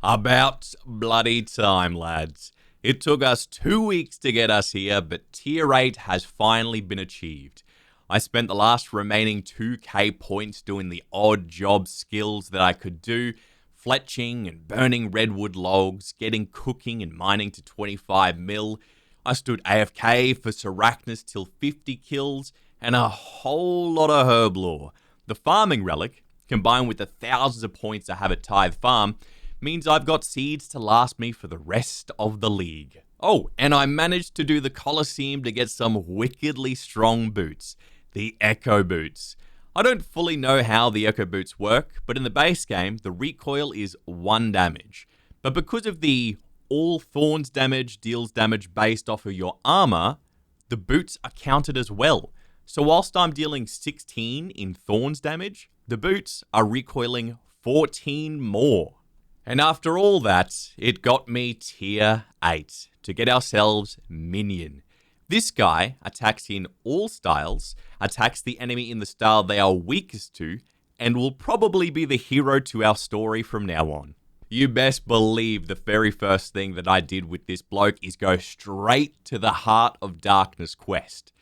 About bloody time, lads. It took us 2 weeks to get us here, but tier 8 has finally been achieved. I spent the last remaining 2k points doing the odd job skills that I could do, fletching and burning redwood logs, getting cooking and mining to 25 mil. I stood AFK for Arachnus till 50 kills, and a whole lot of herb lore. The farming relic, combined with the thousands of points I have at Tithe Farm, means I've got seeds to last me for the rest of the league. Oh, and I managed to do the Colosseum to get some wickedly strong boots. The Echo Boots. I don't fully know how the Echo Boots work, but in the base game, the recoil is 1 damage. But because of the all thorns damage deals damage based off of your armor, the boots are counted as well. So whilst I'm dealing 16 in thorns damage, the boots are recoiling 14 more. And after all that, it got me tier 8 to get ourselves Minion. This guy attacks in all styles, attacks the enemy in the style they are weakest to, and will probably be the hero to our story from now on. You best believe the very first thing that I did with this bloke is go straight to the Heart of Darkness quest.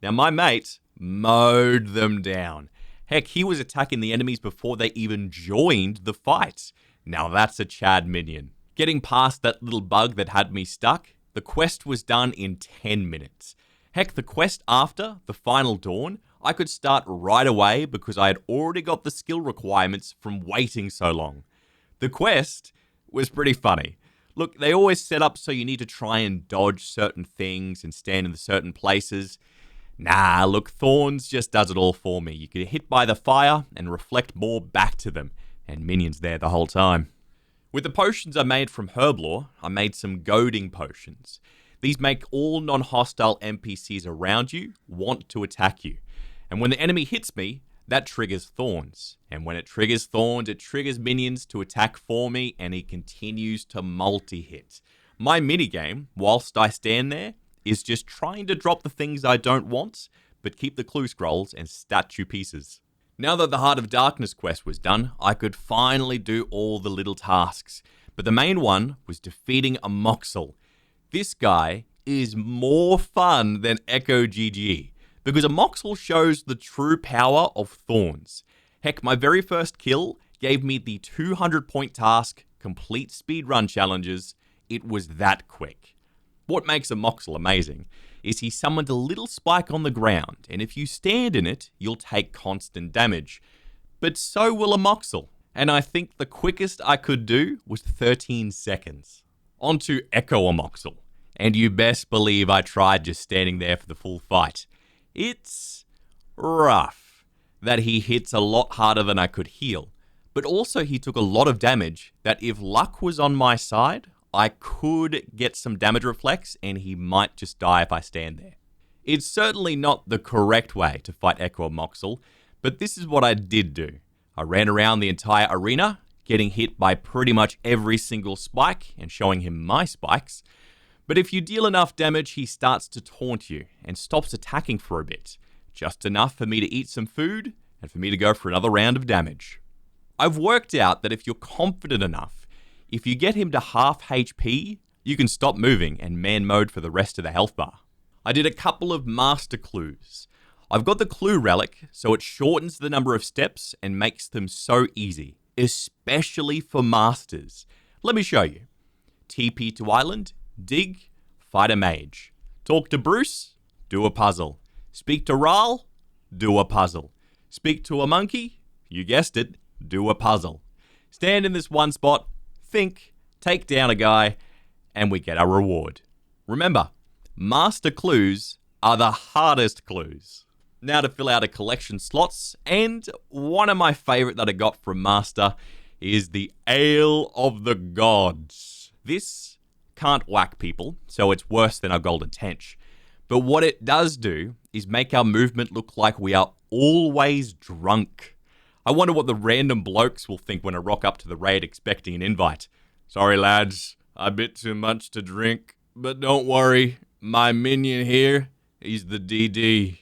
Now my mate mowed them down. Heck, he was attacking the enemies before they even joined the fight. Now that's a Chad minion. Getting past that little bug that had me stuck, the quest was done in 10 minutes. Heck, the quest after, the final dawn, I could start right away because I had already got the skill requirements from waiting so long. The quest was pretty funny. Look, they always set up so you need to try and dodge certain things and stand in certain places. Nah, look, Thorns just does it all for me. You get hit by the fire and reflect more back to them. And Minion's there the whole time. With the potions I made from Herblore, I made some goading potions. These make all non-hostile NPCs around you want to attack you. And when the enemy hits me, that triggers Thorns. And when it triggers Thorns, it triggers minions to attack for me, and he continues to multi-hit. My minigame, whilst I stand there, is just trying to drop the things I don't want, but keep the clue scrolls and statue pieces. Now that the Heart of Darkness quest was done, I could finally do all the little tasks. But the main one was defeating a Moxel. This guy is more fun than Echo GG, because a Moxel shows the true power of Thorns. Heck, my very first kill gave me the 200 point task, complete speedrun challenges. It was that quick. What makes a Moxel amazing is he summoned a little spike on the ground, and if you stand in it, you'll take constant damage. But so will a Moxel, and I think the quickest I could do was 13 seconds. On to Echo a Moxel, and you best believe I tried just standing there for the full fight. It's rough that he hits a lot harder than I could heal, but also he took a lot of damage that if luck was on my side, I could get some damage reflex and he might just die if I stand there. It's certainly not the correct way to fight Echo Moxel, but this is what I did do. I ran around the entire arena, getting hit by pretty much every single spike and showing him my spikes. But if you deal enough damage, he starts to taunt you and stops attacking for a bit. Just enough for me to eat some food and for me to go for another round of damage. I've worked out that if you're confident enough, if you get him to half HP, you can stop moving and man mode for the rest of the health bar. I did a couple of master clues. I've got the clue relic, so it shortens the number of steps and makes them so easy, especially for masters. Let me show you. TP to island, dig, fight a mage. Talk to Bruce, do a puzzle. Speak to Ral, do a puzzle. Speak to a monkey, you guessed it, do a puzzle. Stand in this one spot, think, take down a guy, and we get our reward. Remember, master clues are the hardest clues. Now to fill out a collection slots, and one of my favorite that I got from master is the Ale of the Gods. This can't whack people, so it's worse than our golden tench. But what it does do is make our movement look like we are always drunk. I wonder what the random blokes will think when I rock up to the raid expecting an invite. Sorry lads, a bit too much to drink, but don't worry, my minion here, he's the DD.